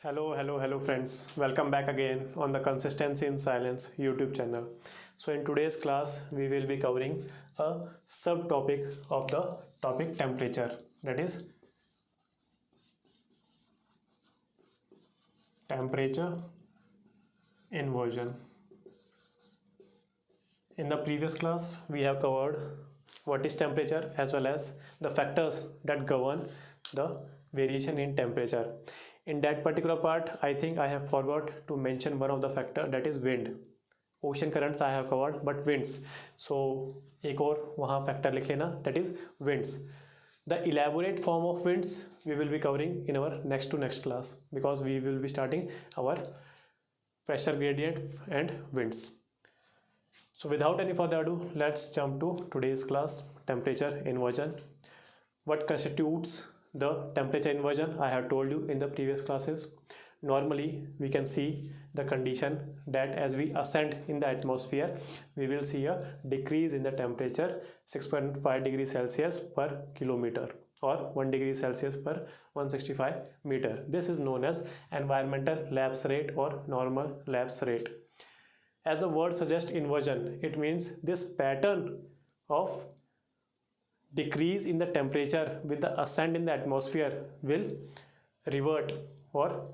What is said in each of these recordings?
Hello friends. Welcome back again on the Consistency in Silence YouTube channel. So in today's class, we will be covering a subtopic of the topic temperature, that is temperature inversion. In the previous class, we have covered what is temperature as well as the factors that govern the variation in temperature. In that particular part, I think I have forgot to mention one of the factor, that is wind. Ocean currents I have covered, but winds. So एक और वहाँ factor लिख लेना, that is winds. The elaborate form of winds we will be covering in our next to next class, because we will be starting our pressure gradient and winds. So without any further ado, let's jump to today's class, temperature inversion. What constitutes the temperature inversion? I have told you in the previous classes. Normally we can see the condition that as we ascend in the atmosphere, we will see a decrease in the temperature 6.5 degrees Celsius per kilometer or 1 degree Celsius per 165 meter. This is known as environmental lapse rate or normal lapse rate. As the word suggests, inversion, it means this pattern of decrease in the temperature with the ascent in the atmosphere will revert or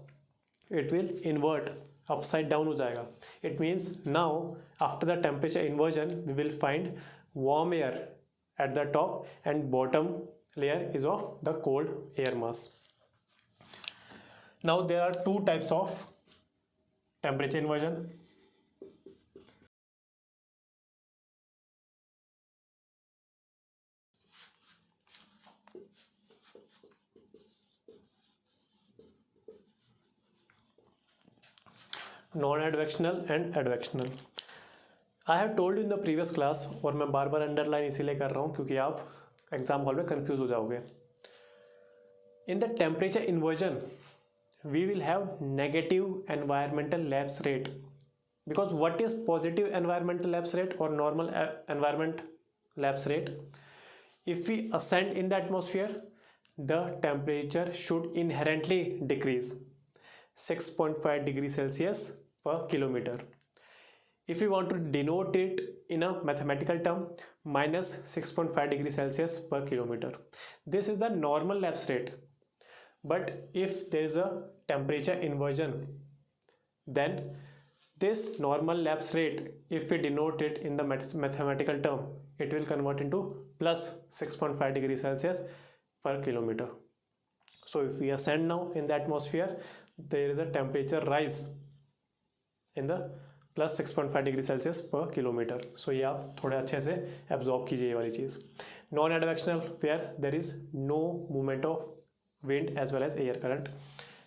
it will invert, upside down हो जाएगा. It means now after the temperature inversion we will find warm air at the top and bottom layer is of the cold air mass. Now there are two types of temperature inversion. Non-advectional and advectional. I have told you in the previous class, और मैं बार बार underline इसीलिए कर रहा हूँ क्योंकि आप exam hall में confuse हो जाओगे. In the temperature inversion, we will have negative environmental lapse rate, because what is positive environmental lapse rate or normal environment lapse rate? If we ascend in the atmosphere, the temperature should inherently decrease 6.5 degrees Celsius per kilometer. If we want to denote it in a mathematical term, minus 6.5 degrees Celsius per kilometer. This is the normal lapse rate. But if there is a temperature inversion, then this normal lapse rate, if we denote it in the mathematical term, it will convert into plus 6.5 degrees Celsius per kilometer. So if we ascend now in the atmosphere, there is a temperature rise in the plus 6.5 degree Celsius per kilometer. So ये आप थोड़े अच्छे से absorb कीजिए ये वाली चीज़. Non-advectional, where there is no movement of wind as well as air current.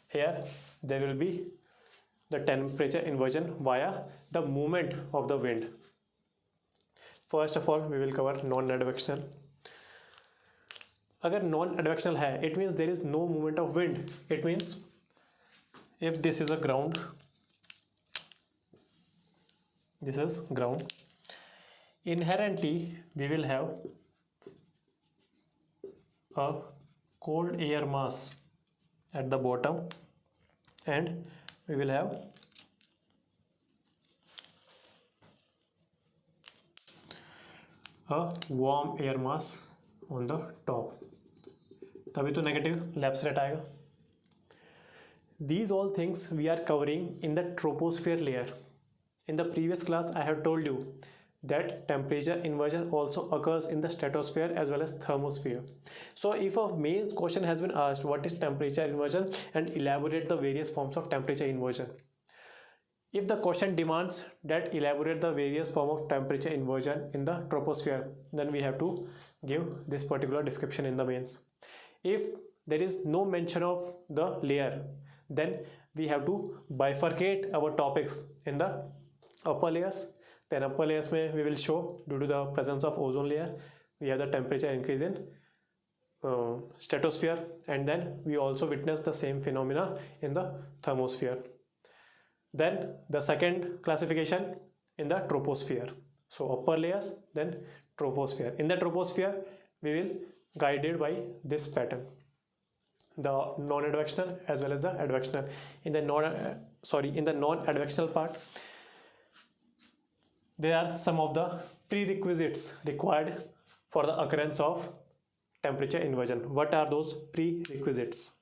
Here there will be the temperature inversion via the movement of the wind. First of all we will cover non-advectional. अगर non-advectional है, it means there is no movement of wind. It means if this is a ground, this is ground, inherently we will have a cold air mass at the bottom and we will have a warm air mass on the top. तभी तो negative lapse rate आएगा. These all things we are covering in the troposphere layer. In the previous class I have told you that temperature inversion also occurs in the stratosphere as well as thermosphere. So if a main question has been asked what is temperature inversion and elaborate the various forms of temperature inversion. If the question demands that elaborate the various form of temperature inversion in the troposphere, then we have to give this particular description in the mains. If there is no mention of the layer, then we have to bifurcate our topics in the upper layers. Then upper layers में we will show, due to the presence of ozone layer, we have the temperature increase in stratosphere, and then we also witness the same phenomena in the thermosphere. Then the second classification in the troposphere. So upper layers, then troposphere. In the troposphere we will guided by this pattern. the non-advectional as well as the advectional. In the non-advectional part, there are some of the prerequisites required for the occurrence of temperature inversion. What are those prerequisites?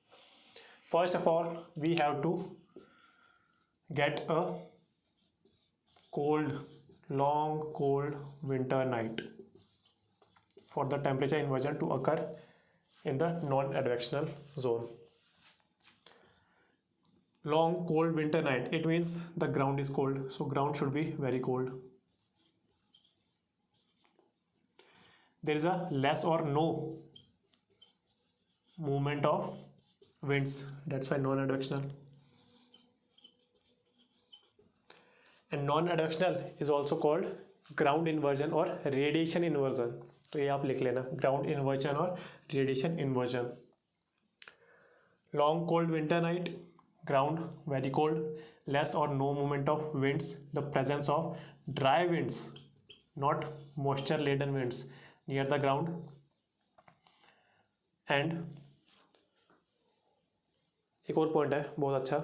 First of all, we have to get a long cold winter night for the temperature inversion to occur in the non-advectional zone. Long cold winter night, it means the ground is cold, so ground should be very cold. There is a less or no movement of winds, that's why non-advectional. And non-advectional is also called ground inversion or radiation inversion. तो ये आप लिख लेना, ground inversion और radiation inversion. Long cold winter night, ground very cold, less or no movement of winds, the presence of dry winds, not moisture laden winds near the ground, and एक और point है बहुत अच्छा,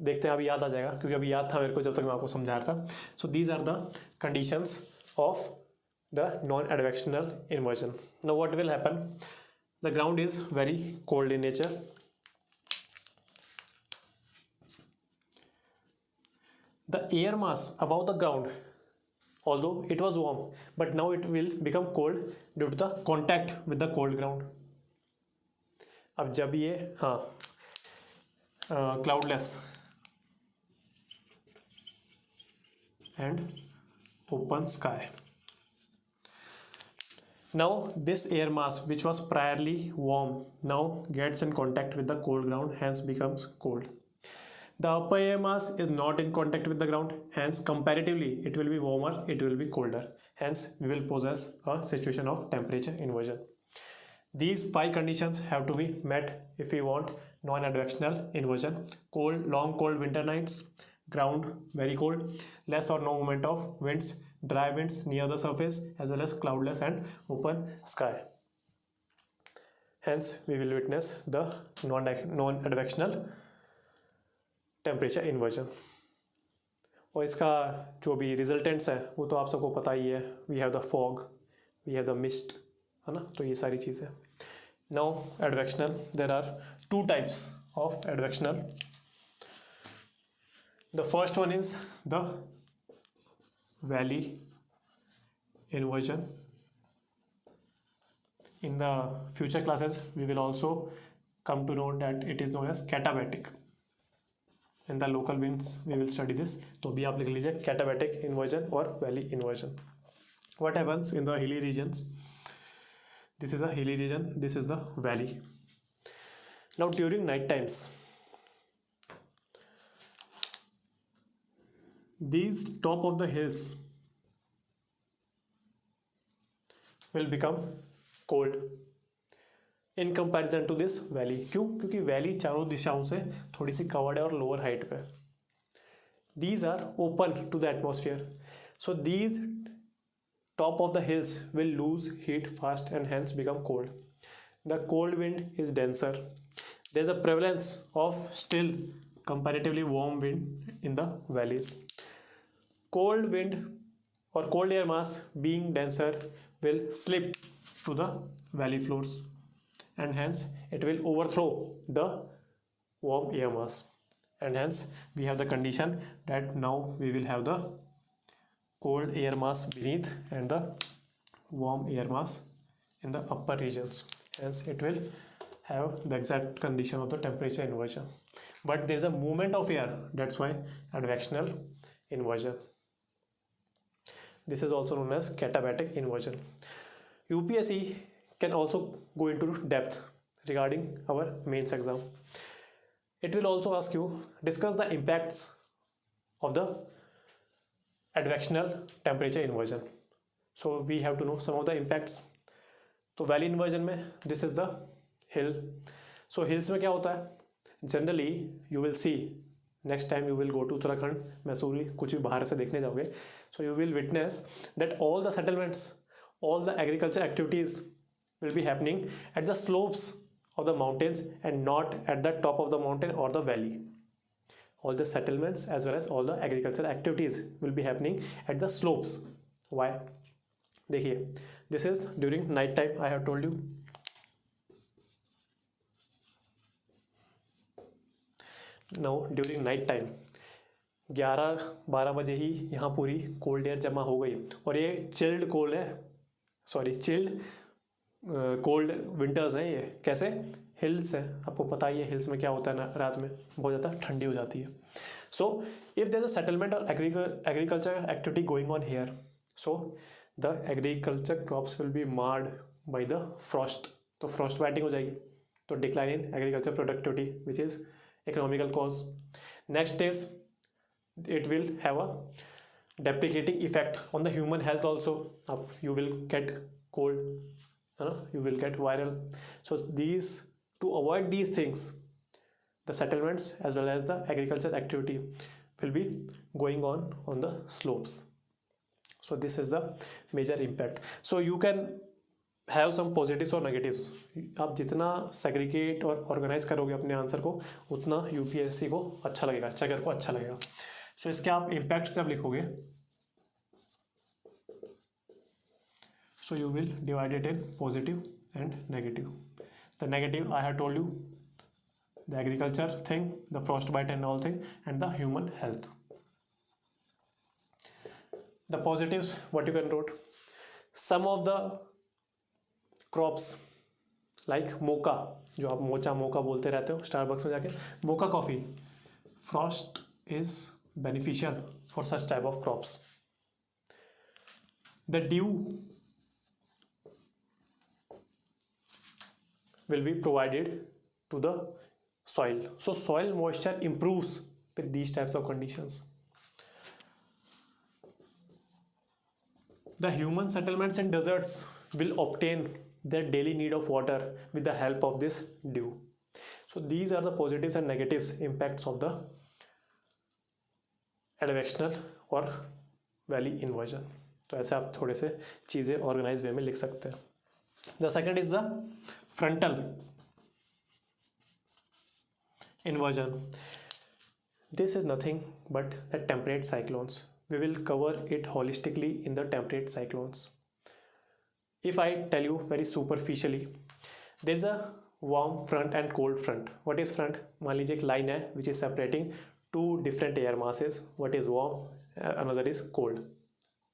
देखते हैं अभी याद आ जाएगा क्योंकि अभी याद था मेरे को जब तक मैं आपको समझा रहा था. So these are the conditions of the non advectional inversion. Now what will happen, the ground is very cold in nature. The air mass above the ground, although it was warm, but now it will become cold due to the contact with the cold ground. अब जब ये cloudless and open sky. Now this air mass which was priorly warm now gets in contact with the cold ground, hence becomes cold. The upper air mass is not in contact with the ground, hence comparatively it will be warmer, it will be colder, hence we will possess a situation of temperature inversion. These 5 conditions have to be met if we want non-advectional inversion. Cold, long cold winter nights, ground very cold, less or no movement of winds, dry winds near the surface, as well as cloudless and open sky. Hence we will witness the non-advectional temperature inversion. और इसका जो भी रिजल्टेंट्स हैं वो तो आप सबको पता ही है. We have the fog, we have the mist, है ना. तो ये सारी चीज़ें. Now advectional, there are 2 types of advectional. The first one is the valley inversion. In the future classes we will also come to know that it is known as katabatic. In the local winds we will study this. तो भी आप लिख लीजिए katabatic inversion और valley inversion. What happens in the hilly regions? This is a hilly region, this is the valley. Now during night times, these top of the hills will become cold in comparison to this valley. क्यों? क्योंकि valley चारों दिशाओं से थोड़ी सी covered है और lower height पे. These are open to the atmosphere, so these top of the hills will lose heat fast and hence become cold. The cold wind is denser. There is a prevalence of still comparatively warm wind in the valleys. Cold wind और cold air mass being denser will slip to the valley floors, and hence it will overthrow the warm air mass, and hence we have the condition that now we will have the cold air mass beneath and the warm air mass in the upper regions. Hence it will have the exact condition of the temperature inversion, but there is a movement of air, that's why advectional inversion. This is also known as katabatic inversion. UPSC can also go into depth regarding our mains exam. It will also ask you discuss the impacts of the advectional temperature inversion. So we have to know some of the impacts. तो valley inversion में this is the hill. So hills में क्या होता है? Generally you will see next time you will go to Uttarakhand, मैसूरी, कुछ भी बाहर से देखने जाओगे, so you will witness that all the settlements, all the agriculture activities will be happening at the slopes of the mountains and not at the top of the mountain or the valley. All the settlements as well as all the agricultural activities will be happening at the slopes. Why? देखिए, this is during night time. I have told you. Now during night time 11-12 बजे ही यहाँ पूरी cold air जमा हो गई और ये chilled cold है, सॉरी चिल्ड कोल्ड विंटर्स हैं। ये कैसे? हिल्स है, आपको पता ही है हिल्स में क्या होता है ना, रात में बहुत ज़्यादा ठंडी हो जाती है. So if there is a settlement और agriculture activity going on here, so the agriculture crops will be marred by the frost. तो फ्रॉस्ट बाइटिंग हो जाएगी, तो decline in agriculture productivity which is economical cause. Next is it will have a deprecating effect on the human health also. You will get cold, you will get viral. So to avoid these things, the settlements as well as the agriculture activity will be going on the slopes. So this is the major impact. So you can have some positives और negatives. आप जितना segregate और organize करोगे अपने answer को, उतना UPSC को अच्छा लगेगा, चेकर को अच्छा लगेगा. सो इसके आप इम्पैक्ट जब लिखोगे, so you will divide it in positive and negative. The negative I have told you, the agriculture thing, the frost bite and all thing, and the human health. The positives what you can wrote, some of the crops like mocha, जो आप mocha बोलते रहते हो Starbucks में जाके, mocha coffee, frost is beneficial for such type of crops. The dew will be provided to the soil, so soil moisture improves with these types of conditions. The human settlements in deserts will obtain their daily need of water with the help of this dew. So these are the positives and negatives impacts of the एडवेक्शनल और valley inversion. तो ऐसे आप थोड़े से चीज़ें organise way में लिख सकते हैं. The second is the frontal inversion. This is nothing but the temperate cyclones. We will cover it holistically in the temperate cyclones. If I tell you very superficially, there is a warm front and cold front. What is front? मान लीजिए एक line है which is separating two different air masses. What is warm, another is cold.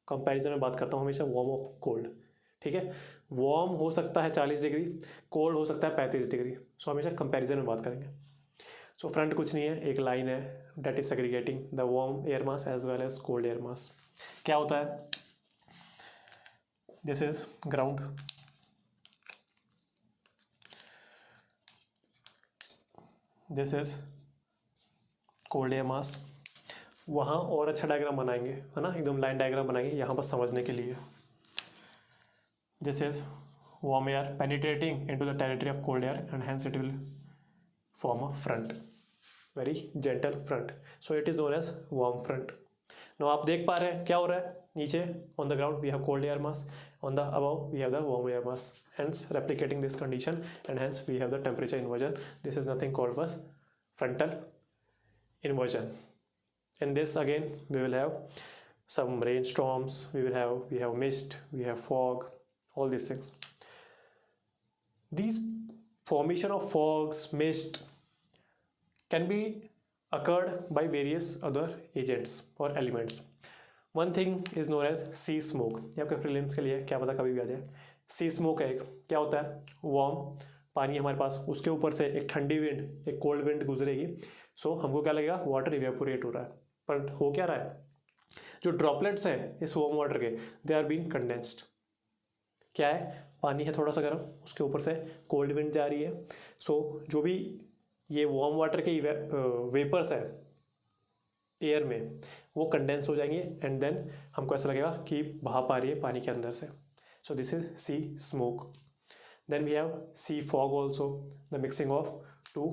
Comparison में बात करता हूँ हमेशा warm और कोल्ड. ठीक है, वार्म हो सकता है 40 डिग्री, कोल्ड हो सकता है 35 डिग्री. सो हमेशा कंपैरिजन में बात करेंगे. सो फ्रंट कुछ नहीं है, एक लाइन है that is segregating the warm air mass as well as cold air mass. क्या होता है? This is ground, this is cold air mass. वहाँ और अच्छा डायग्राम बनाएंगे, है ना, एकदम लाइन डायग्राम बनाएंगे यहाँ पर समझने के लिए. This is warm air penetrating into the territory of cold air and hence it will form a front, very gentle front. So it is known as warm front. No आप देख पा रहे हैं क्या हो रहा है नीचे. On the ground we have cold air mass, on the above we have the warm air mass, hence replicating this condition and hence we have the temperature inversion. This is nothing called बस frontal inversion. In this again we will have some rainstorms, we have mist, we have fog, all these things. These formation of fogs, mist can be occurred by various other agents or elements. One thing is known as sea smoke. ये आपके prelims के लिए क्या पता कभी भी आ जाए. sea smoke है एक, क्या होता है? वार्म पानी हमारे पास, उसके ऊपर से एक ठंडी विंड, एक कोल्ड विंड गुजरेगी. सो हमको क्या लगेगा? वाटर इवेपोरेट हो रहा है. पर हो क्या रहा है? जो ड्रॉपलेट्स हैं इस वार्म वाटर के, दे आर बीइंग कंडेंस्ड. क्या है? पानी है थोड़ा सा गर्म, उसके ऊपर से कोल्ड विंड जा रही है. सो जो भी ये वार्म वाटर के वेपर्स है एयर में, वो कंडेंस हो जाएंगे एंड देन हमको ऐसा लगेगा कि भाप आ रही है पानी के अंदर से. So this is sea smoke. Then we have sea fog also, the mixing of two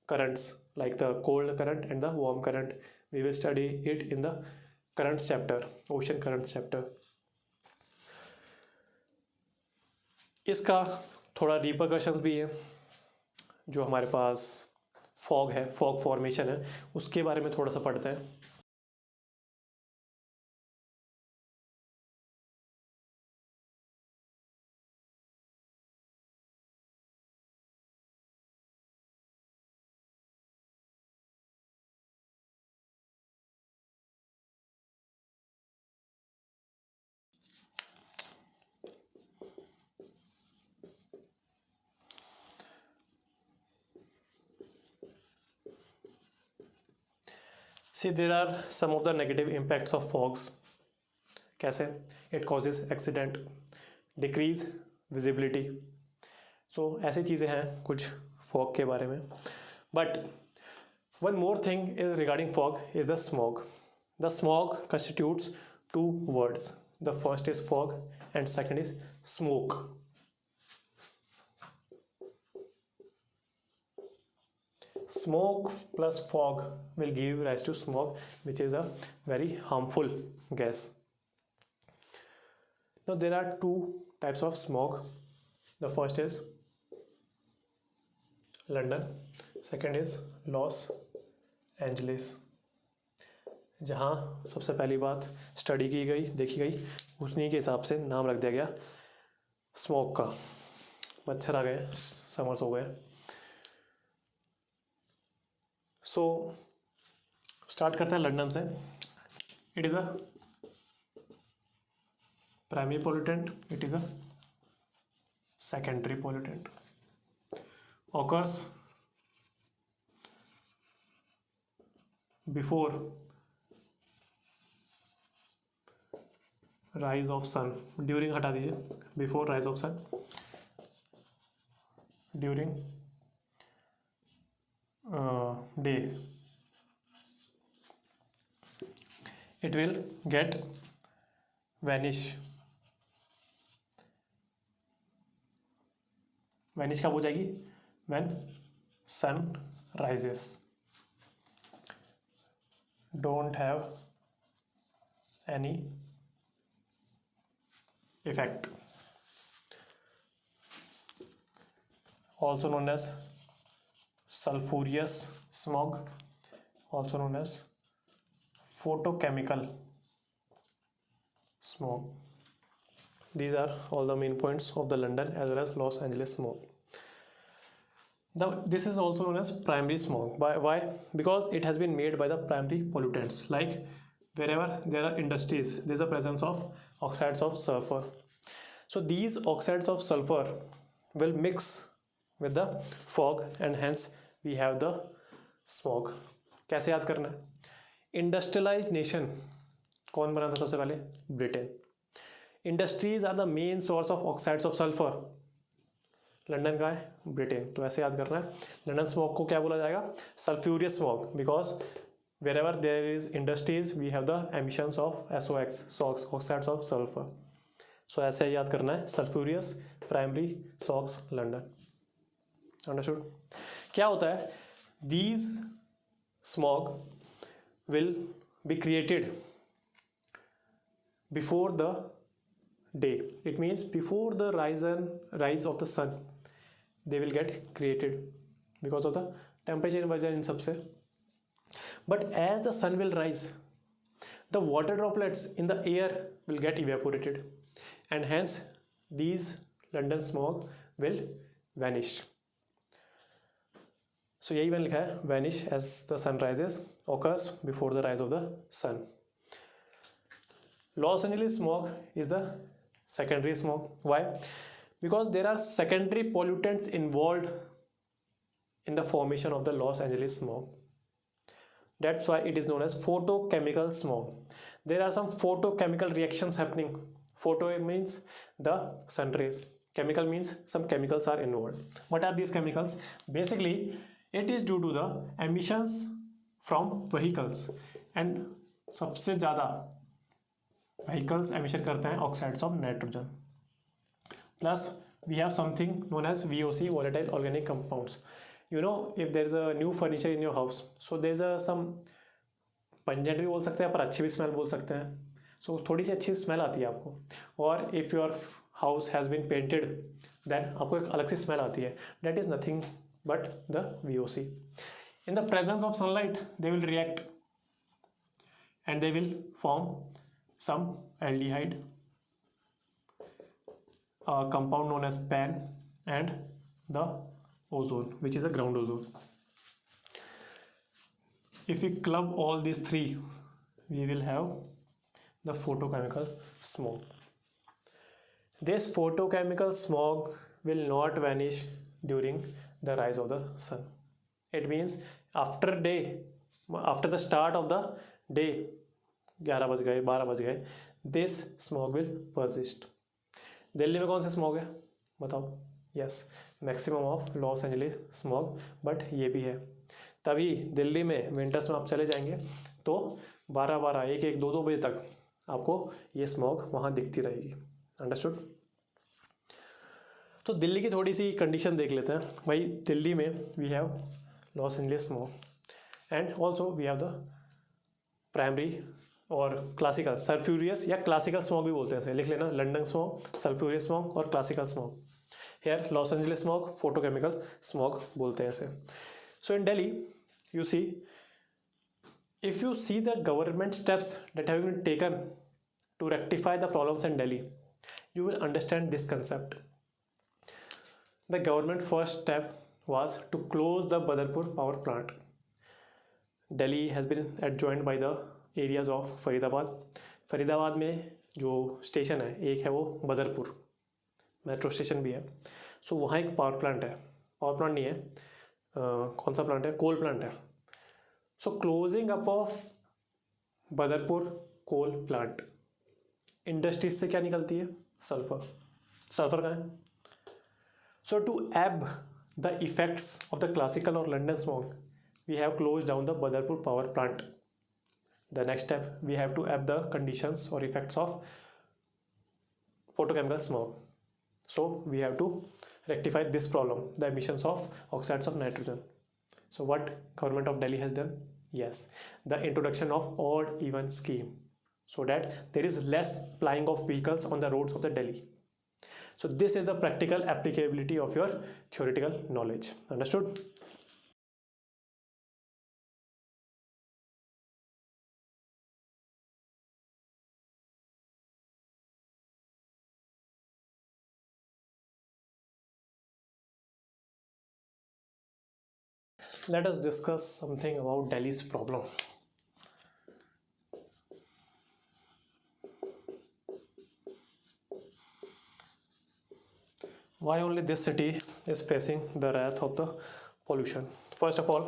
currents like the cold current and the warm current. We will study it in the currents chapter, ocean currents chapter. इसका थोड़ा repercussions भी है. जो हमारे पास fog है, fog formation है, उसके बारे में थोड़ा सा पढ़ते हैं। See, there are some of the negative impacts of fogs. कैसे? It causes accident, decrease visibility. So ऐसी चीज़ें हैं कुछ fog के बारे में. But one more thing is regarding fog is the smog. The smog constitutes two words. The first is fog and second is smoke. Smoke plus fog will give rise to smog, which is a very harmful gas. Now there are two types of smog. The first is London, second is Los Angeles. जहाँ सबसे पहली बात study की गई, देखी गई, उसी के हिसाब से नाम रख दिया गया स्मोक का. मच्छर आ गए, समर्स हो गए. सो स्टार्ट करते हैं लंदन से. It is a primary pollutant, it is a secondary pollutant. occurs before rise of sun. during हटा दीजिए, before rise of sun, during day. it will get vanish. vanish कब हो जाएगी? when sun rises. don't have any effect. also known as sulfurous smog, also known as photochemical smog. These are all the main points of the London as well as Los Angeles smog. This is also known as primary smog. Why? Because it has been made by the primary pollutants. Like wherever there are industries, there is a presence of oxides of sulfur. So these oxides of sulfur will mix with the fog and hence we have the smog. कैसे याद करना है? Industrialised nation कौन बना था सबसे पहले? Britain. Industries are the main source of oxides of sulphur. London का है? ब्रिटेन. तो ऐसे याद करना है. लंदन स्मोक को क्या बोला जाएगा? Sulphurous smoke. Because wherever there is industries we have the emissions of SOx, oxides of sulfur. So ऐसे याद करना है. सल्फ्यूरियस, प्राइमरी, SOx, लंदन. अंडरस्टूड? क्या होता है? these smog will be created before the day. It means before the rise of the sun they will get created because of the temperature inversion in सबसे. But as the sun will rise, the water droplets in the air will get evaporated and hence these London smog will vanish. So यही मैंने लिखा है, vanish as the sun rises, occurs before the rise of the sun. Los Angeles smog is the secondary smog. Why? Because there are secondary pollutants involved in the formation of the Los Angeles smog. That's why it is known as photochemical smog. There are some photochemical reactions happening. Photo means the sun rays. Chemical means some chemicals are involved. What are these chemicals? Basically, it is due to the emissions from vehicles. And सबसे ज़्यादा vehicles emission करते हैं oxides of nitrogen. Plus, we have something known as VOC, volatile organic compounds. You know, if there is a new furniture in your house, so there is a some pungent भी बोल सकते हैं, पर अच्छी भी smell बोल सकते हैं. So थोड़ी सी अच्छी स्मेल आती है आपको. और if your house has been painted, then आपको एक अलग सी स्मेल आती है. That is nothing but the VOC. In the presence of sunlight, they will react and they will form some aldehyde, a compound known as PAN, and the ozone, which is a ground ozone. If we club all these three, we will have the photochemical smog. This photochemical smog will not vanish during the rise of the sun. It means after the start of the day, 11 बज गए 12 बज गए, this smog will persist. Delhi में कौन सा smog है बताओ? Yes, maximum of loss Angeles smog, but ये भी है. तभी दिल्ली में विंटर्स में आप चले जाएंगे तो 12-12, 1-1, 2-2 बजे तक आपको ये स्मॉग वहाँ दिखती रहेगी. अंडरस्टूड? तो दिल्ली की थोड़ी सी कंडीशन देख लेते हैं. भाई दिल्ली में we have Los Angeles smog and also we have the primary और क्लासिकल सल्फ्यूरियस या क्लासिकल स्मॉग भी बोलते हैं. ऐसे लिख लेना, लंडन स्मॉग, सल्फ्यूरियस स्मॉग और classical smog. Here Los Angeles smog, photochemical smog बोलते हैं ऐसे. सो इन Delhi you see, if you see the government steps that have been taken to rectify the problems in Delhi, you will understand this concept. The government first step was to close the Badarpur power plant. Delhi has been adjoined by the areas of Faridabad. Faridabad में जो station है एक है वो Badarpur, metro station भी है. So वहाँ एक पावर प्लांट है, पावर प्लांट नहीं है, कौन सा प्लांट है, कोल प्लांट है. So closing up of Badarpur coal plant, industries से क्या निकलती है? सल्फर. सल्फर कहाँ है? So to abate the effects of the classical और London smog, we have close down the Badarpur power plant. The next step, we have to abate the conditions और effects of photochemical smog. So we have to rectify this problem, the emissions of oxides of nitrogen. So what government of Delhi has done? Yes, the introduction of odd even scheme, so that there is less plying of vehicles on the roads of the Delhi. So this is the practical applicability of your theoretical knowledge. Understood? Let us discuss something about Delhi's problem. Why only this city is facing the wrath of the pollution? First of all,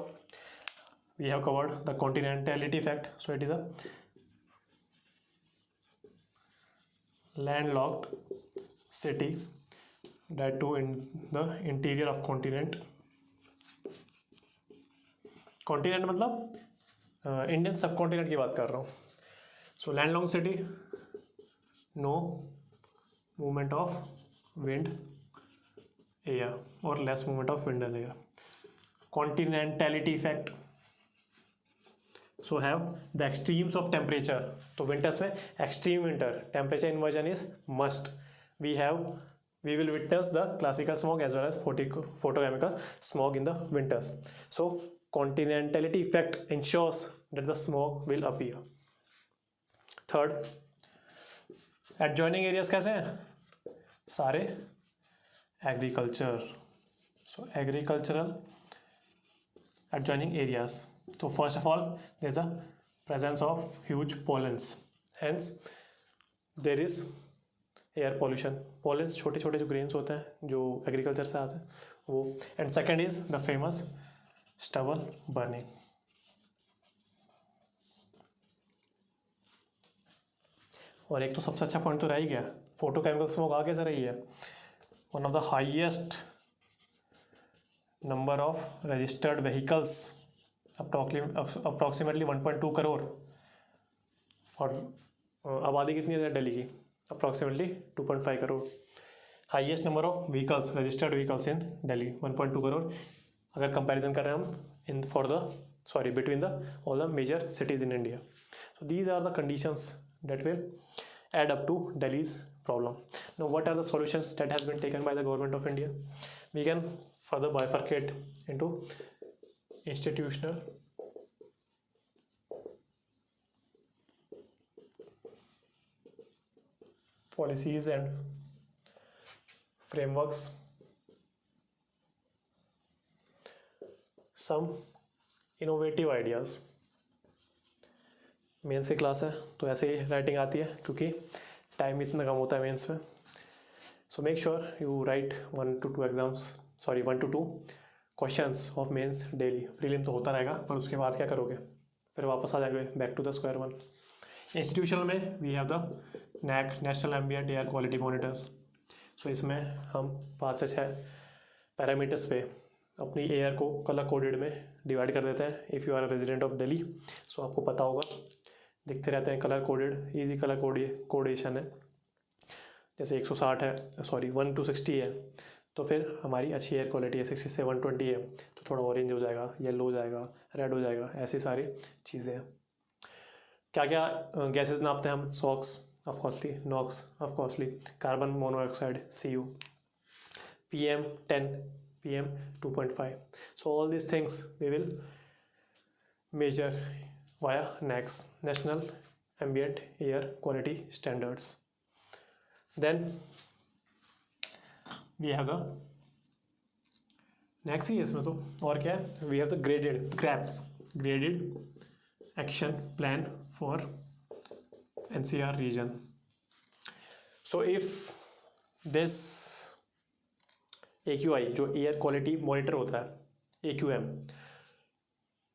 we have covered the continentality effect. So it is a landlocked city, that too in the interior of continent. Continent मतलब Indian subcontinent की बात कर रहा हूँ. So landlocked city, no movement of wind air और less movement of wind and air. Continentality effect, so have the extremes of temperature. तो winters में extreme winter, temperature inversion is must. we will witness the classical smog as well as photochemical smog in the winters. So continentality effect ensures that the smog will appear. Third, adjoining areas कैसे हैं? सारे agriculture. So agricultural adjoining areas. So first of all, there is a presence of huge pollens. Hence, there is air pollution. Pollens छोटे छोटे जो grains होते हैं जो agriculture से आते हैं वो. And second is the famous stubble burning. और एक तो सबसे अच्छा पॉइंट तो रह ही गया, फोटोकेमिकल स्मोक आ कैसे रही है? One of the highest number of registered vehicles, approximately 1.2 crore. और आबादी कितनी है दिल्ली की? approximately 2.5 crore. Highest number of vehicles, registered vehicles in Delhi, 1.2 crore. अगर कंपैरिजन कर रहे हैं हम between the all the major cities in India. So these are the conditions that will add up to Delhi's problem. Now what are the solutions that has been taken by the government of India? We can further bifurcate into institutional, policies and frameworks, some innovative ideas. Mains की class है तो ऐसे ही writing आती है क्योंकि time इतना कम होता है मेंस में. So make sure you write 1 to 2 questions of mains daily. Prelim तो होता रहेगा पर उसके बाद क्या करोगे, फिर वापस आ जाएंगे back to the square one. Institutional में we have the NAAQ, national ambient air quality monitors. So इसमें हम 5 से 6 पैरामीटर्स पे अपनी एयर को कलर कोडेड में डिवाइड कर देते हैं. If you are a resident of Delhi so आपको पता होगा, दिखते रहते हैं colour coded, easy colour codation है. जैसे 160 है, 1 to 60 है तो फिर हमारी अच्छी एयर क्वालिटी है. 60 से 120 है तो थोड़ा ऑरेंज हो जाएगा, येलो हो जाएगा, रेड हो जाएगा, ऐसी सारी चीज़ें हैं. क्या क्या गैसेस नापते हैं हम? SOx of costly, NOx of costly, carbon monoxide CO, PM 10, PM 2.5. So all these things we will measure via NAAQS, National Ambient Air Quality Standards. Then we have the NAAQS ही है इसमें तो, और क्या है? We have the graded action plan for NCR region. So if this AQI जो air quality monitor होता है AQM,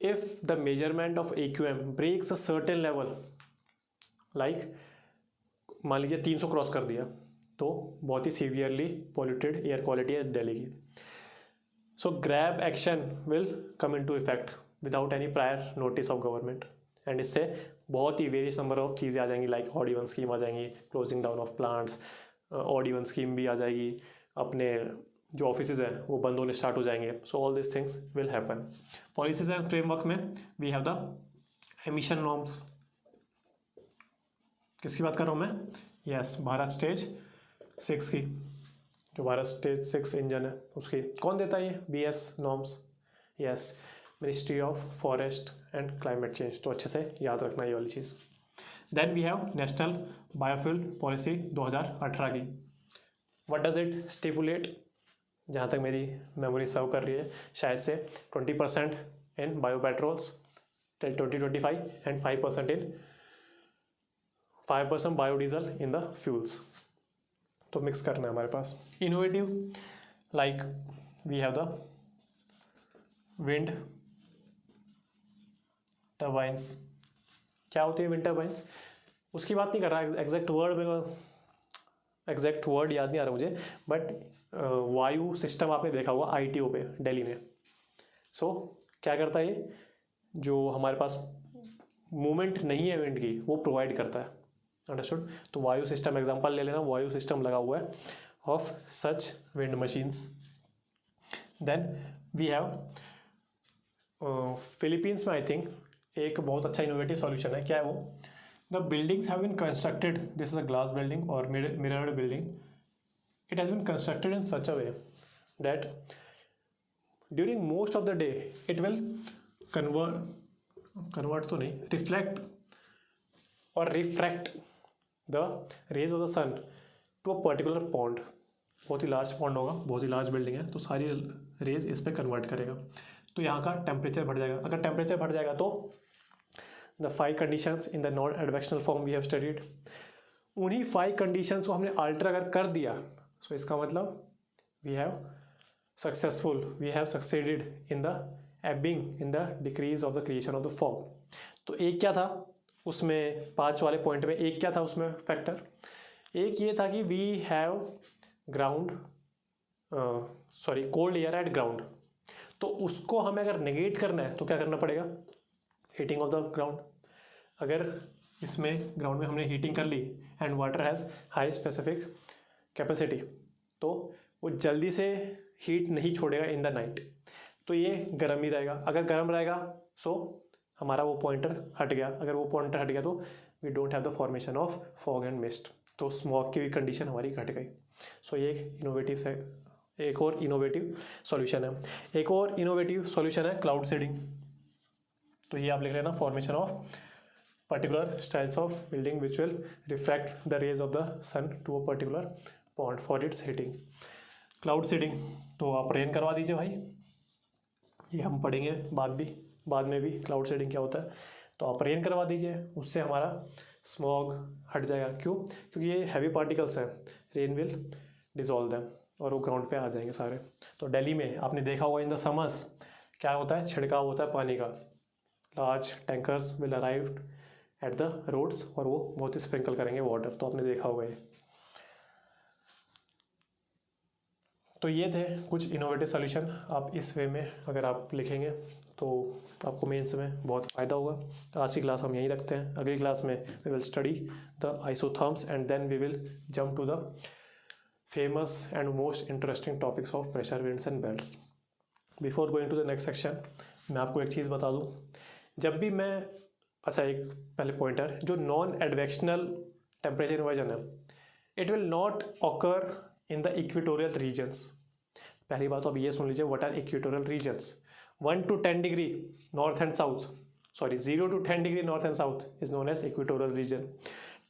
if the measurement of AQM breaks a certain level, like मान लीजिए 300 क्रॉस कर दिया तो बहुत ही सीवियरली पॉल्यूटेड एयर क्वालिटी है दिल्ली की. सो grab action will come into effect without any prior notice of government. And इससे बहुत ही वेरियस नंबर ऑफ चीज़ें आ जाएंगी, लाइक ऑड इवन स्कीम आ जाएंगी, closing down of plants, odd even scheme भी आ जाएगी, अपने जो ऑफिसेज हैं वो बंद होने स्टार्ट हो जाएंगे. So all this things will happen. Policies and framework में we have the emission norms. किसकी बात कर रहा हूँ मैं? यस, भारत स्टेज 6 की, जो भारत स्टेज 6 इंजन है उसकी. कौन देता है ये? BS norms. Yes, ministry of forest and climate change. तो अच्छे से याद रखना ये वाली चीज़. Then we have national biofuel policy 2018 की. What does it stipulate? जहाँ तक मेरी मेमोरी सर्व कर रही है, शायद से 20% in biopetrols till 2025 and 5% biodiesel in the fuels. तो मिक्स करना है हमारे पास. Innovative, like we have the wind turbines. क्या होती है विंड टर्बाइंस? उसकी बात नहीं कर रहा, एग्जैक्ट वर्ड याद नहीं आ रहा मुझे, बट वायु सिस्टम आपने देखा होगा ITO पे दिल्ली में. सो क्या करता है ये? जो हमारे पास मूवमेंट नहीं है विंड की वो प्रोवाइड करता है. अंडरस्टूड? तो वायु सिस्टम एग्जांपल ले लेना, वायु सिस्टम लगा हुआ है of such wind machines. Then we have Philippines में आई थिंक एक बहुत अच्छा इनोवेटिव सॉल्यूशन है. क्या है वो? The buildings have been constructed, this is a glass building और mirrored building. It has been constructed in such a way that during most of the day it will convert तो नहीं, reflect or refract the rays of the sun to a particular pond. बहुत ही large pond होगा, बहुत ही large building है तो सारी raise इस पर कन्वर्ट करेगा. तो यहाँ का टेम्परेचर बढ़ जाएगा. अगर टेम्परेचर बढ़ जाएगा तो the 5 conditions in the non advectional form we have studied, उन्हीं 5 कंडीशंस को हमने अल्टर अगर कर दिया सो इसका मतलब we have succeeded in the ebbing in the decrease of the creation of the fog. तो एक क्या था उसमें 5 वाले पॉइंट में, एक क्या था उसमें फैक्टर? एक ये था कि we have cold air at ground. तो उसको हमें अगर नेगेट करना है तो क्या करना पड़ेगा? Heating of the ground. अगर इसमें ग्राउंड में हमने हीटिंग कर ली and water has high specific capacity तो वो जल्दी से हीट नहीं छोड़ेगा इन द नाइट, तो ये गर्म ही रहेगा. अगर गर्म रहेगा सो हमारा वो पॉइंटर हट गया. अगर वो पॉइंटर हट गया तो we don't have the formation of fog and mist. तो स्मॉग की भी कंडीशन हमारी घट गई. सो ये एक इनोवेटिव एक और इनोवेटिव सॉल्यूशन है। एक और इनोवेटिव सॉल्यूशन है क्लाउड सीडिंग। तो ये आप लिख लेना, formation of particular styles of building which will refract the rays of the sun to a particular point for its heating. Cloud seeding, तो आप रेन करवा दीजिए भाई, ये हम पढ़ेंगे बाद में भी क्लाउड सीडिंग क्या होता है। तो आप रेन करवा दीजिए, उससे हमारा स्मॉग हट जाएगा। क्यों? क्योंकि ये हैवी पार्टिकल्स हैं, रेन विल डिजॉल्व देम और वो ग्राउंड पे आ जाएंगे सारे। तो दिल्ली में आपने देखा होगा इन द समर्स क्या होता है, छिड़काव होता है पानी का। Large tankers will arrive at the roads और वो बहुत ही स्प्रिंकल करेंगे वाटर, तो आपने देखा होगा ये। तो ये थे कुछ इनोवेटिव सॉल्यूशन। आप इस वे में अगर आप लिखेंगे तो आपको मेंस में बहुत फ़ायदा होगा। आज की क्लास हम यहीं रखते हैं। अगली क्लास में we will study the isotherms and then we will jump to the famous and most interesting topics of pressure winds and belts. Before going to the next section, मैं आपको एक चीज़ बता दूं, जब भी मैं एक पहले पॉइंटर, जो नॉन एडवेक्शनल टेम्परेचर इन्वर्जन है, it will not occur in the equatorial regions. पहली बात तो अब ये सुन लीजिए, what are equatorial regions. 1 to 10 degree north and south, 0 to 10 degree north and south is known as equatorial region.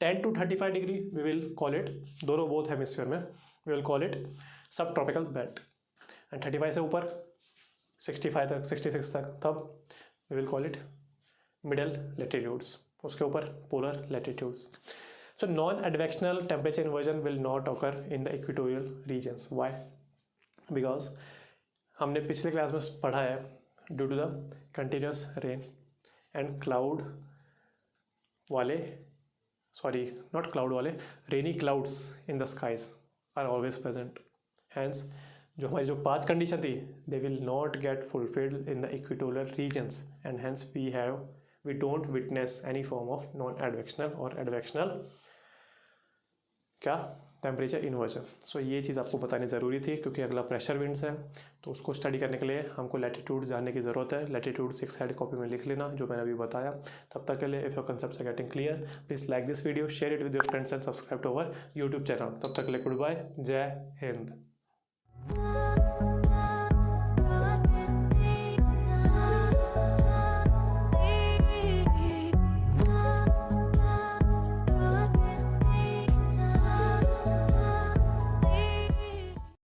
10 to 35 degree we will call it, दोनों both hemisphere में we will call it subtropical belt. And 35 से ऊपर 65 तक, 66 तक, तब we will call it middle latitudes, उसके ऊपर polar latitudes. So non-advectional temperature inversion will not occur in the equatorial regions. Why? Because हमने पिछले क्लास में पढ़ा है, due to the continuous rain and cloud वाले, not cloud वाले, rainy clouds in the skies are always present. Hence जो हमारी जो पांच कंडीशन थी, they will not get fulfilled in the equatorial regions and hence we don't witness any form of non-advectional or advectional क्या temperature inversion. सो ये चीज़ आपको बतानी ज़रूरी थी, क्योंकि अगला प्रेशर विंड्स है, तो उसको स्टडी करने के लिए हमको लैटिट्यूड जानने की ज़रूरत है। लैटिट्यूड 6 हेड कॉपी में लिख लेना, जो मैंने अभी बताया। तब तक के लिए, if your concepts are getting clear, please like this video, share it with your friends and subscribe to our YouTube channel. तब तक के लिए गुड बाय, जय हिंद।